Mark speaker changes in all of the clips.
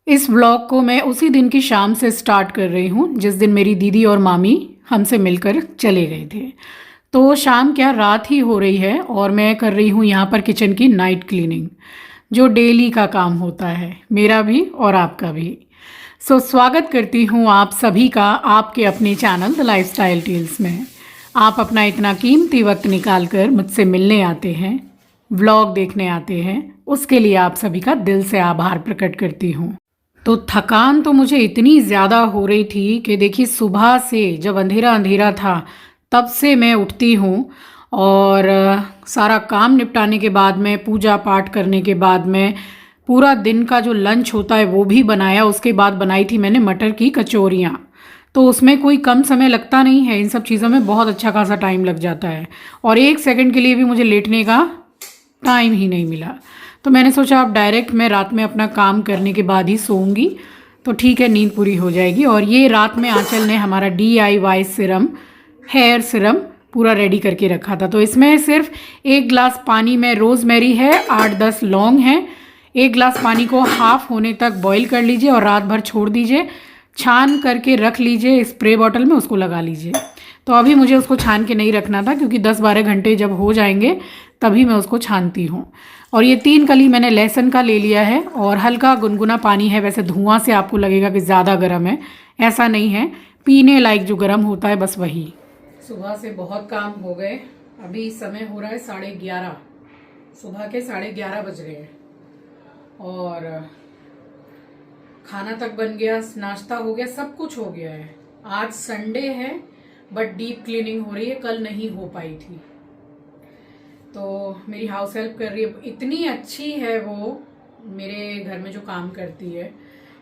Speaker 1: इस व्लॉग को मैं उसी दिन की शाम से स्टार्ट कर रही हूँ जिस दिन मेरी दीदी और मामी हमसे मिलकर चले गए थे। तो शाम क्या रात ही हो रही है और मैं कर रही हूँ यहाँ पर किचन की नाइट क्लीनिंग, जो डेली का काम होता है, मेरा भी और आपका भी। स्वागत करती हूँ आप सभी का आपके अपने चैनल द लाइफस्टाइल टेल्स में। आप अपना इतना कीमती वक्त निकाल कर मुझसे मिलने आते हैं, व्लॉग देखने आते हैं, उसके लिए आप सभी का दिल से आभार प्रकट करती हूँ। तो थकान तो मुझे इतनी ज़्यादा हो रही थी कि देखिए सुबह से जब अंधेरा अंधेरा था तब से मैं उठती हूँ और सारा काम निपटाने के बाद में, पूजा पाठ करने के बाद में, पूरा दिन का जो लंच होता है वो भी बनाया। उसके बाद बनाई थी मैंने मटर की कचौरियाँ। तो उसमें कोई कम समय लगता नहीं है, इन सब चीज़ों में बहुत अच्छा खासा टाइम लग जाता है और एक सेकंड के लिए भी मुझे लेटने का टाइम ही नहीं मिला। तो मैंने सोचा अब डायरेक्ट मैं रात में अपना काम करने के बाद ही सोऊंगी तो ठीक है, नींद पूरी हो जाएगी। और ये रात में आंचल ने हमारा DIY सिरम, हेयर सिरम पूरा रेडी करके रखा था। तो इसमें सिर्फ 1 गिलास पानी में रोज़मेरी है, 8-10 लौंग हैं। 1 गिलास पानी को हाफ़ होने तक बॉईल कर लीजिए और रात भर छोड़ दीजिए। छान करके रख लीजिए स्प्रे बॉटल में, उसको लगा लीजिए। तो अभी मुझे उसको छान के नहीं रखना था क्योंकि 10-12 घंटे जब हो जाएंगे तभी मैं उसको छानती हूँ। और ये 3 कली मैंने लहसुन का ले लिया है और हल्का गुनगुना पानी है। वैसे धुआं से आपको लगेगा कि ज़्यादा गर्म है, ऐसा नहीं है, पीने लायक जो गर्म होता है बस वही। सुबह से बहुत काम हो गए। अभी समय हो रहा है 11:30, सुबह के 11:30 बज रहे हैं और खाना तक बन गया, नाश्ता हो गया, सब कुछ हो गया है। आज संडे है बट डीप क्लीनिंग हो रही है, कल नहीं हो पाई थी। तो मेरी हाउस हेल्प कर रही है, इतनी अच्छी है वो, मेरे घर में जो काम करती है,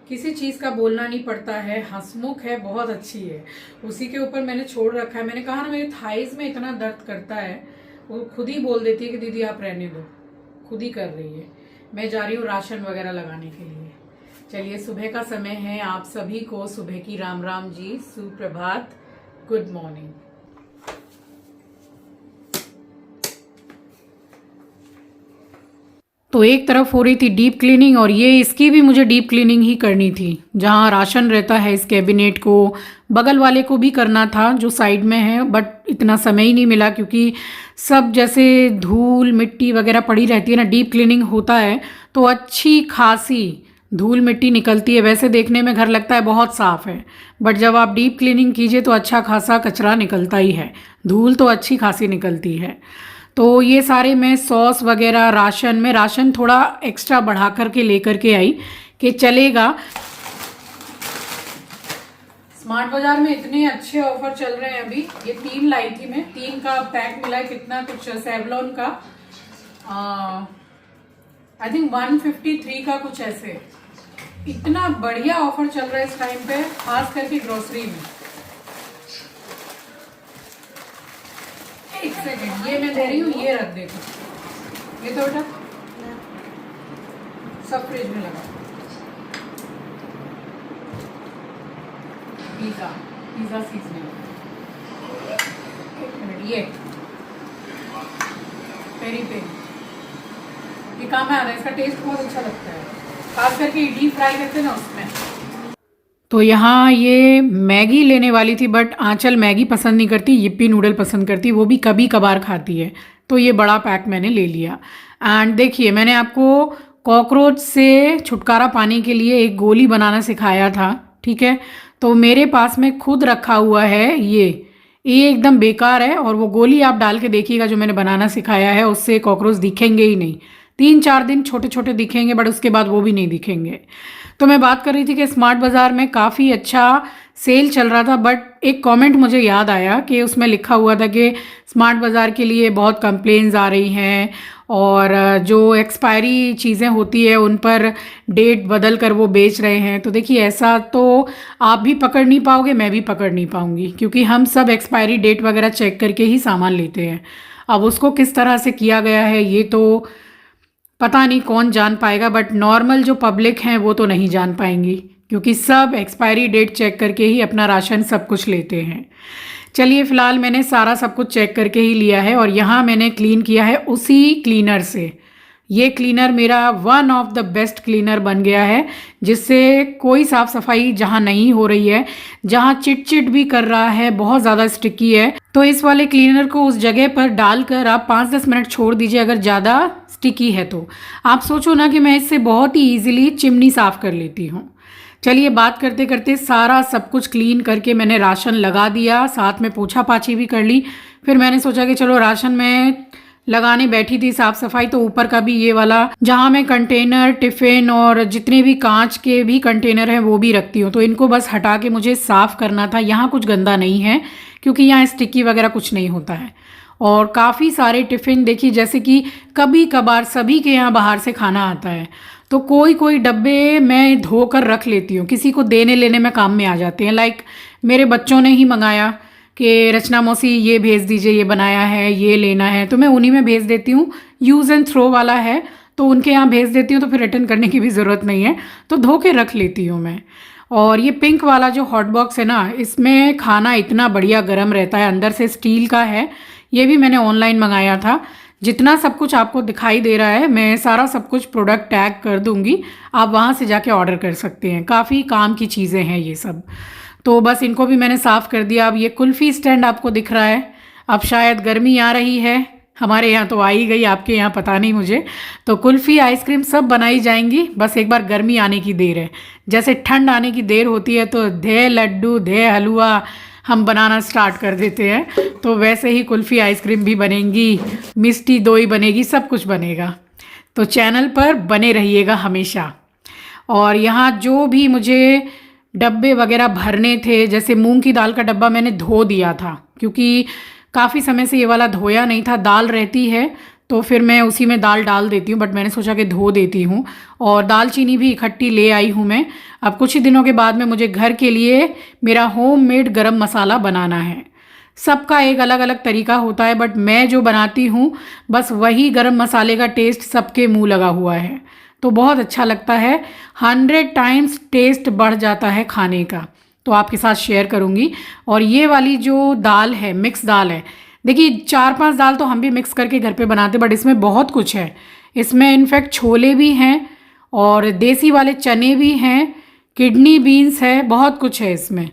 Speaker 1: किसी चीज़ का बोलना नहीं पड़ता है, हंसमुख है, बहुत अच्छी है। उसी के ऊपर मैंने छोड़ रखा है। मैंने कहा ना मेरे थाइज में इतना दर्द करता है, वो खुद ही बोल देती है कि दीदी आप रहने दो, खुद ही कर रही है। मैं जा रही हूँ राशन वगैरह लगाने के लिए। चलिए, सुबह का समय है, आप सभी को सुबह की राम राम जी, सुप्रभात, गुड मॉर्निंग। तो एक तरफ हो रही थी डीप क्लीनिंग और ये इसकी भी मुझे डीप क्लीनिंग ही करनी थी। जहाँ राशन रहता है इस कैबिनेट को, बगल वाले को भी करना था जो साइड में है, बट इतना समय ही नहीं मिला क्योंकि सब जैसे धूल मिट्टी वगैरह पड़ी रहती है ना। डीप क्लीनिंग होता है तो अच्छी खासी धूल मिट्टी निकलती है। वैसे देखने में घर लगता है बहुत साफ़ है, बट जब आप डीप क्लीनिंग कीजिए तो अच्छा खासा कचरा निकलता ही है, धूल तो अच्छी खासी निकलती है। तो ये सारे मैं सॉस वगैरह राशन थोड़ा एक्स्ट्रा बढ़ा करके लेकर के आई कि चलेगा। स्मार्ट बाजार में इतने अच्छे ऑफर चल रहे हैं। अभी ये 3 लाई थी मैं, 3 का पैक मिला है, कितना कुछ सेवलॉन का आई थिंक 153 का कुछ ऐसे। इतना बढ़िया ऑफर चल रहा है इस टाइम पे, खास करके ग्रोसरी में। एक सेकेंड, ये मैं दे रही हूँ, ये रख देखो, ये तो बेटा सब फ्रिज में लगा। पिज्जा सीजनिंग, एक मिनट, ये पेरी पेरी, ये काम में आ रहा है, इसका टेस्ट बहुत अच्छा लगता है, खास करके इडली फ्राई करते हैं ना उसमें। तो यहाँ ये मैगी लेने वाली थी बट आंचल मैगी पसंद नहीं करती, यिप्पी नूडल पसंद करती, वो भी कभी कभार खाती है। तो ये बड़ा पैक मैंने ले लिया। एंड देखिए, मैंने आपको कॉकरोच से छुटकारा पाने के लिए एक गोली बनाना सिखाया था, ठीक है। तो मेरे पास में खुद रखा हुआ है ये एकदम बेकार है। और वो गोली आप डाल के देखिएगा जो मैंने बनाना सिखाया है, उससे कॉकरोच दिखेंगे ही नहीं। 3-4 दिन छोटे छोटे दिखेंगे बट उसके बाद वो भी नहीं दिखेंगे। तो मैं बात कर रही थी कि स्मार्ट बाज़ार में काफ़ी अच्छा सेल चल रहा था, बट एक कमेंट मुझे याद आया कि उसमें लिखा हुआ था कि स्मार्ट बाज़ार के लिए बहुत कंप्लेंट्स आ रही हैं और जो एक्सपायरी चीज़ें होती है उन पर डेट बदल कर वो बेच रहे हैं। तो देखिए, ऐसा तो आप भी पकड़ नहीं पाओगे, मैं भी पकड़ नहीं पाऊँगी, क्योंकि हम सब एक्सपायरी डेट वगैरह चेक करके ही सामान लेते हैं। अब उसको किस तरह से किया गया है ये तो पता नहीं कौन जान पाएगा, बट नॉर्मल जो पब्लिक हैं वो तो नहीं जान पाएंगी क्योंकि सब एक्सपायरी डेट चेक करके ही अपना राशन सब कुछ लेते हैं। चलिए, फ़िलहाल मैंने सारा सब कुछ चेक करके ही लिया है और यहाँ मैंने क्लीन किया है उसी क्लीनर से। ये क्लीनर मेरा one of the best cleaner बन गया है, जिससे कोई साफ़ सफाई जहाँ नहीं हो रही है, जहाँ चिट चिट भी कर रहा है, बहुत ज़्यादा स्टिकी है, तो इस वाले क्लीनर को उस जगह पर डालकर आप 5-10 मिनट छोड़ दीजिए। अगर ज़्यादा स्टिकी है तो आप सोचो ना कि मैं इससे बहुत ही ईजिली चिमनी साफ़ कर लेती हूँ। चलिए, बात करते करते सारा सब कुछ क्लीन करके मैंने राशन लगा दिया, साथ में पोछा पाछी भी कर ली। फिर मैंने सोचा कि चलो राशन में लगाने बैठी थी साफ सफाई, तो ऊपर का भी ये वाला जहाँ मैं कंटेनर, टिफ़िन और जितने भी कांच के भी कंटेनर हैं वो भी रखती हूँ, तो इनको बस हटा के मुझे साफ़ करना था। यहाँ कुछ गंदा नहीं है क्योंकि यहाँ स्टिकी वगैरह कुछ नहीं होता है। और काफ़ी सारे टिफ़िन देखिए, जैसे कि कभी कभार सभी के यहाँ बाहर से खाना आता है, तो कोई कोई डब्बे मैं धोकर रख लेती हूँ, किसी को देने लेने में काम में आ जाते हैं। लाइक मेरे बच्चों ने ही मंगाया कि रचना मौसी ये भेज दीजिए, ये बनाया है, ये लेना है, तो मैं उन्हीं में भेज देती हूँ। यूज़ एंड थ्रो वाला है तो उनके यहाँ भेज देती हूँ, तो फिर रिटर्न करने की भी ज़रूरत नहीं है, तो धो के रख लेती हूँ मैं। और ये पिंक वाला जो हॉट बॉक्स है ना, इसमें खाना इतना बढ़िया गर्म रहता है, अंदर से स्टील का है। ये भी मैंने ऑनलाइन मंगाया था। जितना सब कुछ आपको दिखाई दे रहा है, मैं सारा सब कुछ प्रोडक्ट टैग कर दूंगी, आप वहाँ से जाके ऑर्डर कर सकते हैं। काफ़ी काम की चीज़ें हैं ये सब। तो बस इनको भी मैंने साफ़ कर दिया। अब ये कुल्फ़ी स्टैंड आपको दिख रहा है, अब शायद गर्मी आ रही है, हमारे यहाँ तो आ ही गई, आपके यहाँ पता नहीं मुझे। तो कुल्फ़ी, आइसक्रीम सब बनाई जाएंगी, बस एक बार गर्मी आने की देर है। जैसे ठंड आने की देर होती है तो धे लड्डू, धे हलवा हम बनाना स्टार्ट कर देते हैं, तो वैसे ही कुल्फ़ी आइसक्रीम भी बनेंगी, मिष्टी दोई बनेगी, सब कुछ बनेगा। तो चैनल पर बने रहिएगा हमेशा। और यहाँ जो भी मुझे डब्बे वगैरह भरने थे, जैसे मूंग की दाल का डब्बा मैंने धो दिया था, क्योंकि काफ़ी समय से ये वाला धोया नहीं था। दाल रहती है तो फिर मैं उसी में दाल डाल देती हूँ, बट मैंने सोचा कि धो देती हूँ। और दालचीनी भी इकट्ठी ले आई हूँ मैं। अब कुछ ही दिनों के बाद में मुझे घर के लिए मेरा होममेड गरम मसाला बनाना है। सबका एक अलग अलग तरीका होता है, बट मैं जो बनाती हूँ बस वही गरम मसाले का टेस्ट सबके मुंह लगा हुआ है, तो बहुत अच्छा लगता है। 100 टाइम्स टेस्ट बढ़ जाता है खाने का, तो आपके साथ शेयर करूँगी। और ये वाली जो दाल है, मिक्स दाल है, देखिए 4-5 दाल तो हम भी मिक्स करके घर पे बनाते, बट इसमें बहुत कुछ है। इसमें इनफैक्ट छोले भी हैं और देसी वाले चने भी हैं, किडनी बीन्स है, बहुत कुछ है इसमें।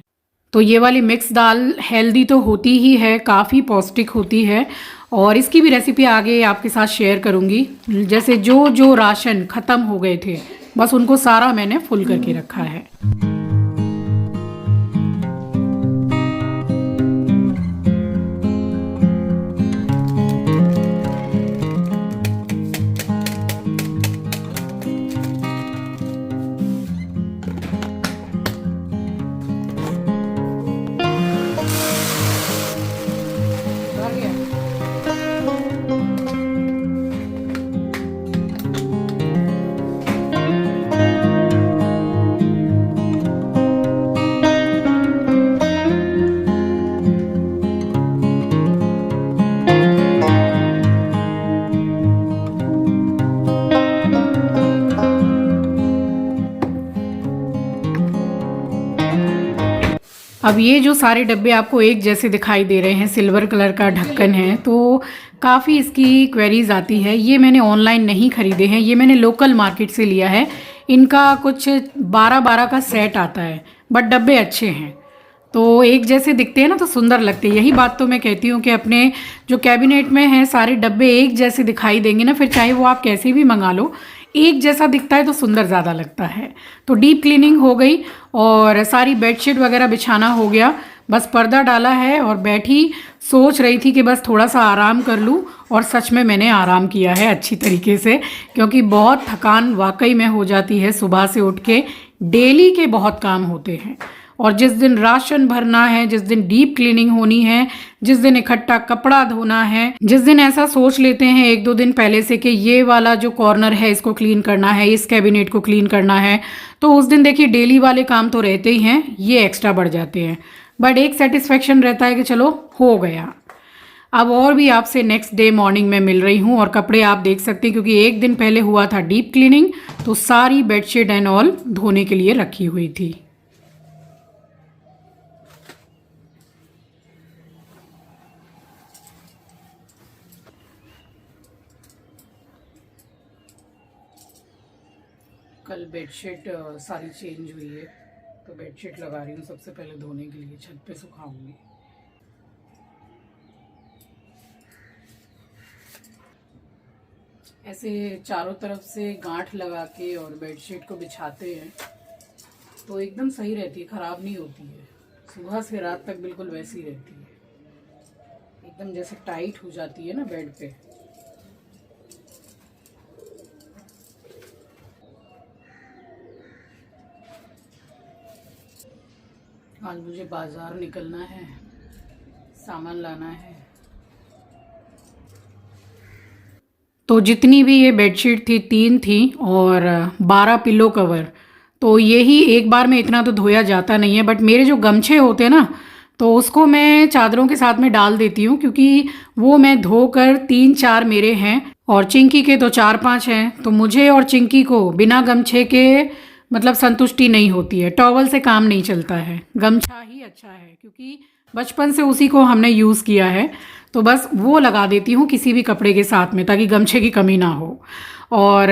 Speaker 1: तो ये वाली मिक्स दाल हेल्दी तो होती ही है, काफ़ी पौष्टिक होती है। और इसकी भी रेसिपी आगे आपके साथ शेयर करूँगी। जैसे जो जो राशन ख़त्म हो गए थे, बस उनको सारा मैंने फुल करके रखा है। अब ये जो सारे डब्बे आपको एक जैसे दिखाई दे रहे हैं, सिल्वर कलर का ढक्कन है, तो काफ़ी इसकी क्वेरीज आती है। ये मैंने ऑनलाइन नहीं ख़रीदे हैं, ये मैंने लोकल मार्केट से लिया है। इनका कुछ 12-12 का सेट आता है, बट डब्बे अच्छे हैं, तो एक जैसे दिखते हैं ना, तो सुंदर लगते हैं। यही बात तो मैं कहती हूँ कि अपने जो कैबिनेट में है सारे डब्बे एक जैसे दिखाई देंगे ना, फिर चाहे वो आप कैसे भी मंगा लो, एक जैसा दिखता है तो सुंदर ज़्यादा लगता है। तो डीप क्लीनिंग हो गई और सारी बेडशीट वगैरह बिछाना हो गया, बस पर्दा डाला है और बैठी सोच रही थी कि बस थोड़ा सा आराम कर लूँ। और सच में मैंने आराम किया है अच्छी तरीके से, क्योंकि बहुत थकान वाकई में हो जाती है सुबह से उठ के। डेली के बहुत काम होते हैं, और जिस दिन राशन भरना है, जिस दिन डीप क्लीनिंग होनी है, जिस दिन इकट्ठा कपड़ा धोना है, जिस दिन ऐसा सोच लेते हैं 1-2 दिन पहले से कि ये वाला जो कॉर्नर है इसको क्लीन करना है, इस कैबिनेट को क्लीन करना है, तो उस दिन देखिए डेली वाले काम तो रहते ही हैं, ये एक्स्ट्रा बढ़ जाते हैं। बट एक सेटिस्फेक्शन रहता है कि चलो हो गया। अब और भी आपसे नेक्स्ट डे मॉर्निंग में मिल रही हूँ, और कपड़े आप देख सकते हैं क्योंकि एक दिन पहले हुआ था डीप क्लीनिंग, तो सारी बेडशीट एंड ऑल धोने के लिए रखी हुई थी। कल बेडशीट सारी चेंज हुई है, तो बेडशीट लगा रही हूँ सबसे पहले धोने के लिए, छत पे सुखाऊंगी। ऐसे चारों तरफ से गांठ लगा के और बेडशीट को बिछाते हैं तो एकदम सही रहती है, ख़राब नहीं होती है। सुबह से रात तक बिल्कुल वैसी रहती है, एकदम जैसे टाइट हो जाती है ना बेड पे। आज मुझे बाज़ार निकलना है, सामान लाना है। तो जितनी भी ये बेडशीट थी 3 थी और 12 पिलो कवर, तो यही एक बार में इतना तो धोया जाता नहीं है। बट मेरे जो गमछे होते हैं ना, तो उसको मैं चादरों के साथ में डाल देती हूँ, क्योंकि वो मैं धोकर 3-4 मेरे हैं और चिंकी के तो 4-5 हैं। तो मुझे और चिंकी को बिना गमछे के मतलब संतुष्टि नहीं होती है, टॉवल से काम नहीं चलता है, गमछा ही अच्छा है, क्योंकि बचपन से उसी को हमने यूज़ किया है। तो बस वो लगा देती हूँ किसी भी कपड़े के साथ में, ताकि गमछे की कमी ना हो। और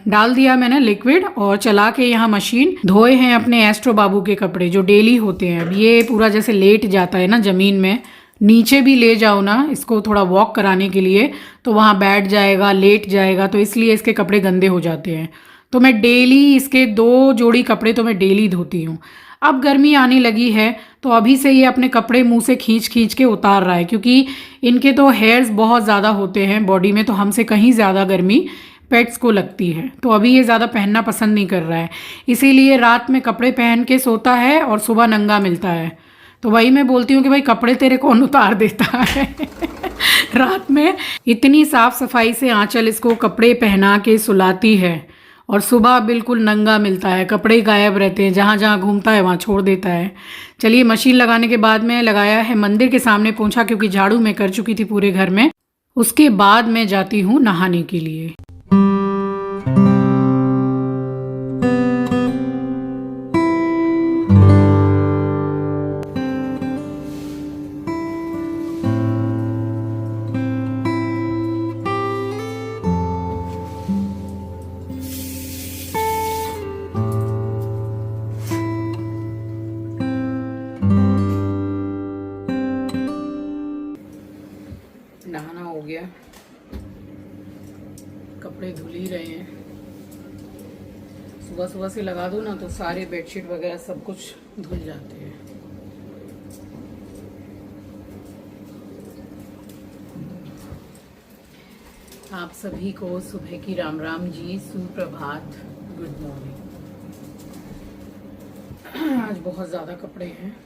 Speaker 1: डाल दिया मैंने लिक्विड और चला के यहाँ मशीन। धोए हैं अपने एस्ट्रो बाबू के कपड़े जो डेली होते हैं। अब ये पूरा जैसे लेट जाता है ना ज़मीन में, नीचे भी ले जाओ ना इसको थोड़ा वॉक कराने के लिए, तो वहाँ बैठ जाएगा, लेट जाएगा, तो इसलिए इसके कपड़े गंदे हो जाते हैं। तो मैं डेली इसके 2 जोड़ी कपड़े तो मैं डेली धोती हूँ। अब गर्मी आने लगी है तो अभी से ये अपने कपड़े मुंह से खींच खींच के उतार रहा है, क्योंकि इनके तो हेयर्स बहुत ज़्यादा होते हैं बॉडी में, तो हमसे कहीं ज़्यादा गर्मी पेट्स को लगती है। तो अभी ये ज़्यादा पहनना पसंद नहीं कर रहा है, इसीलिए रात में कपड़े पहन के सोता है और सुबह नंगा मिलता है। तो वही मैं बोलती हूँ कि भाई कपड़े तेरे कौन उतार देता है रात में इतनी साफ़ सफाई से आंचल इसको कपड़े पहना के सुलाती है और सुबह बिल्कुल नंगा मिलता है, कपड़े गायब रहते हैं, जहाँ जहाँ घूमता है वहाँ छोड़ देता है। चलिए, मशीन लगाने के बाद में लगाया है मंदिर के सामने पोंछा, क्योंकि झाड़ू मैं कर चुकी थी पूरे घर में। उसके बाद मैं जाती हूँ नहाने के लिए। नहाना हो गया, कपड़े धुल ही रहे हैं। सुबह सुबह से लगा दो ना तो सारे बेडशीट वगैरह सब कुछ धुल जाते हैं। आप सभी को सुबह की राम राम जी, सुप्रभात, गुड मॉर्निंग। आज बहुत ज़्यादा कपड़े हैं।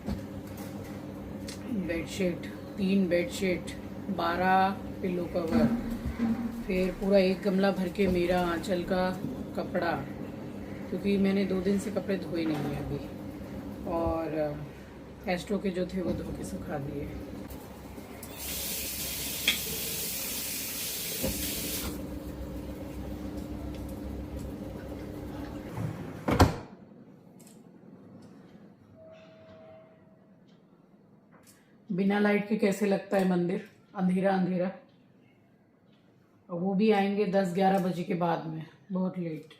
Speaker 1: बेडशीट 3 बेडशीट, 12 पिलो कवर, फिर पूरा एक गमला भर के मेरा आंचल का कपड़ा, क्योंकि मैंने 2 दिन से कपड़े धोए नहीं हैं अभी, और एस्ट्रो के जो थे वो धो के सुखा दिए। बिना लाइट के कैसे लगता है मंदिर, अंधेरा अंधेरा। और वो भी आएंगे 10-11 बजे के बाद में, बहुत लेट।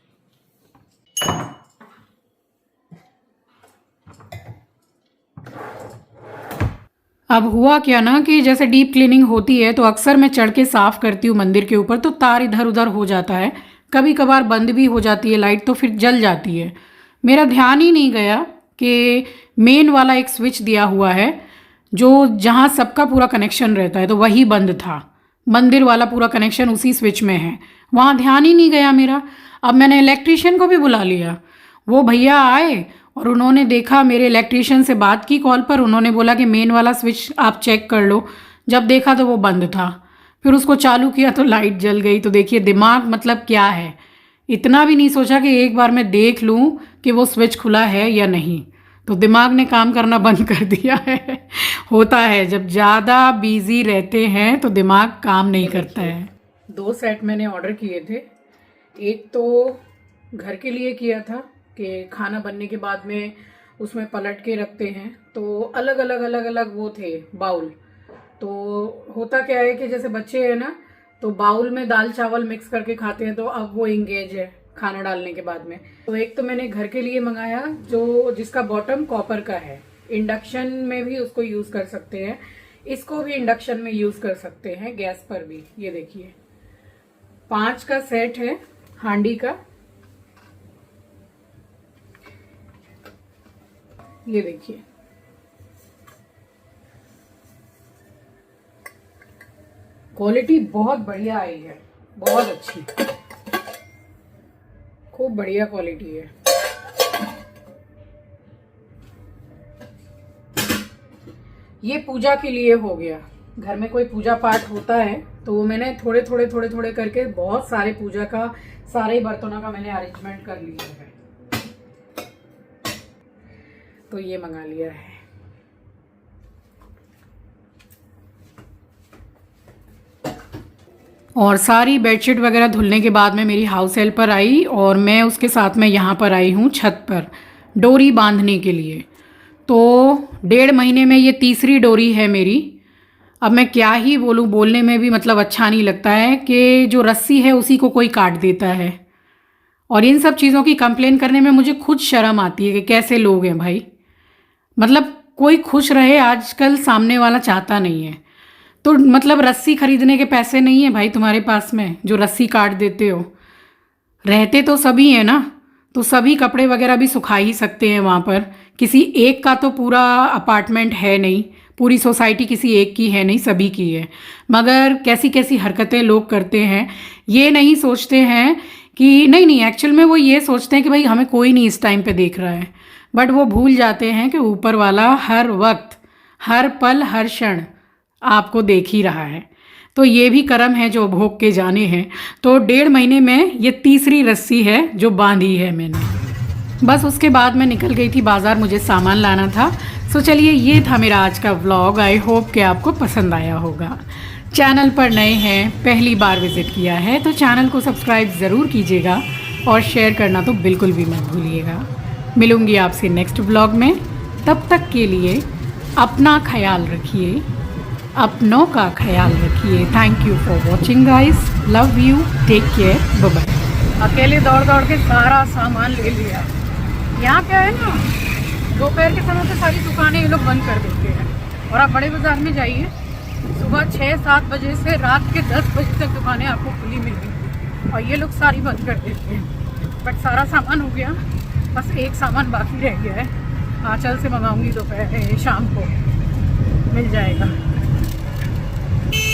Speaker 1: अब हुआ क्या ना कि जैसे डीप क्लीनिंग होती है तो अक्सर मैं चढ़ के साफ़ करती हूँ मंदिर के ऊपर, तो तार इधर उधर हो जाता है, कभी कभार बंद भी हो जाती है लाइट, तो फिर जल जाती है। मेरा ध्यान ही नहीं गया कि मेन वाला एक स्विच दिया हुआ है जो जहाँ सबका पूरा कनेक्शन रहता है, तो वही बंद था। मंदिर वाला पूरा कनेक्शन उसी स्विच में है, वहाँ ध्यान ही नहीं गया मेरा। अब मैंने इलेक्ट्रीशियन को भी बुला लिया, वो भैया आए और उन्होंने देखा, मेरे इलेक्ट्रीशियन से बात की कॉल पर, उन्होंने बोला कि मेन वाला स्विच आप चेक कर लो। जब देखा तो वो बंद था, फिर उसको चालू किया तो लाइट जल गई। तो देखिए दिमाग मतलब क्या है, इतना भी नहीं सोचा कि एक बार मैं देख लूँ कि वो स्विच खुला है या नहीं, तो दिमाग ने काम करना बंद कर दिया है। होता है जब ज़्यादा बिजी रहते हैं तो दिमाग काम नहीं करता है। 2 सेट मैंने ऑर्डर किए थे। एक तो घर के लिए किया था कि खाना बनने के बाद में उसमें पलट के रखते हैं, तो अलग अलग वो थे बाउल। तो होता क्या है कि जैसे बच्चे हैं ना, तो बाउल में दाल चावल मिक्स करके खाते हैं, तो अब वो इंगेज है, खाना डालने के बाद में। तो एक तो मैंने घर के लिए मंगाया जो जिसका बॉटम कॉपर का है। इंडक्शन में भी उसको यूज कर सकते हैं, इसको भी इंडक्शन में यूज कर सकते हैं, गैस पर भी। ये देखिए 5 का सेट है हांडी का। ये देखिए क्वालिटी बहुत बढ़िया आई है, बहुत अच्छी, खूब बढ़िया क्वालिटी है। ये पूजा के लिए हो गया। घर में कोई पूजा पाठ होता है तो वो मैंने थोड़े थोड़े करके बहुत सारे पूजा का, सारे बर्तनों का मैंने अरेंजमेंट कर लिया है। तो ये मंगा लिया है। और सारी बेडशीट वगैरह धुलने के बाद में मेरी हाउस हेल्पर आई और मैं उसके साथ में यहाँ पर आई हूँ छत पर डोरी बांधने के लिए। तो 1.5 महीने में ये तीसरी डोरी है मेरी। अब मैं क्या ही बोलूँ, बोलने में भी मतलब अच्छा नहीं लगता है कि जो रस्सी है उसी को कोई काट देता है। और इन सब चीज़ों की कंप्लेन करने में मुझे खुद शर्म आती है कि कैसे लोग हैं भाई। मतलब कोई खुश रहे आजकल सामने वाला चाहता नहीं है। तो मतलब रस्सी खरीदने के पैसे नहीं है भाई तुम्हारे पास में जो रस्सी काट देते हो। रहते तो सभी हैं ना, तो सभी कपड़े वगैरह भी सुखा ही सकते हैं वहाँ पर। किसी एक का तो पूरा अपार्टमेंट है नहीं, पूरी सोसाइटी किसी एक की है नहीं, सभी की है। मगर कैसी कैसी हरकतें लोग करते हैं, ये नहीं सोचते हैं कि नहीं एक्चुअल में वो ये सोचते हैं कि भाई हमें कोई नहीं इस टाइम पे देख रहा है। बट वो भूल जाते हैं कि ऊपर वाला हर वक्त, हर पल, हर क्षण आपको देख ही रहा है। तो ये भी कर्म है जो भोग के जाने हैं। तो 1.5 महीने में ये तीसरी रस्सी है जो बांधी है मैंने। बस उसके बाद मैं निकल गई थी बाज़ार, मुझे सामान लाना था। सो चलिए ये था मेरा आज का व्लॉग। आई होप कि आपको पसंद आया होगा। चैनल पर नए हैं, पहली बार विज़िट किया है तो चैनल को सब्सक्राइब ज़रूर कीजिएगा और शेयर करना तो बिल्कुल भी मत भूलिएगा। मिलूँगी आपसे नेक्स्ट व्लॉग में। तब तक के लिए अपना ख्याल रखिए, अपनों का ख्याल रखिए। Thank you for watching guys, love you, take care, bye bye. अकेले दौड़ दौड़ के सारा सामान ले लिया। यहाँ क्या है ना, दोपहर के समय पे सारी दुकानें ये लोग बंद कर देते हैं। और आप बड़े बाजार में जाइए, सुबह 6-7 बजे से रात के 10 बजे तक दुकानें आपको खुली मिलेंगी और ये लोग सारी बंद कर देते हैं। बट सारा सामान हो गया, बस एक सामान बाकी रह गया है। आंचल से मंगाऊंगी दोपहर शाम को, मिल जाएगा।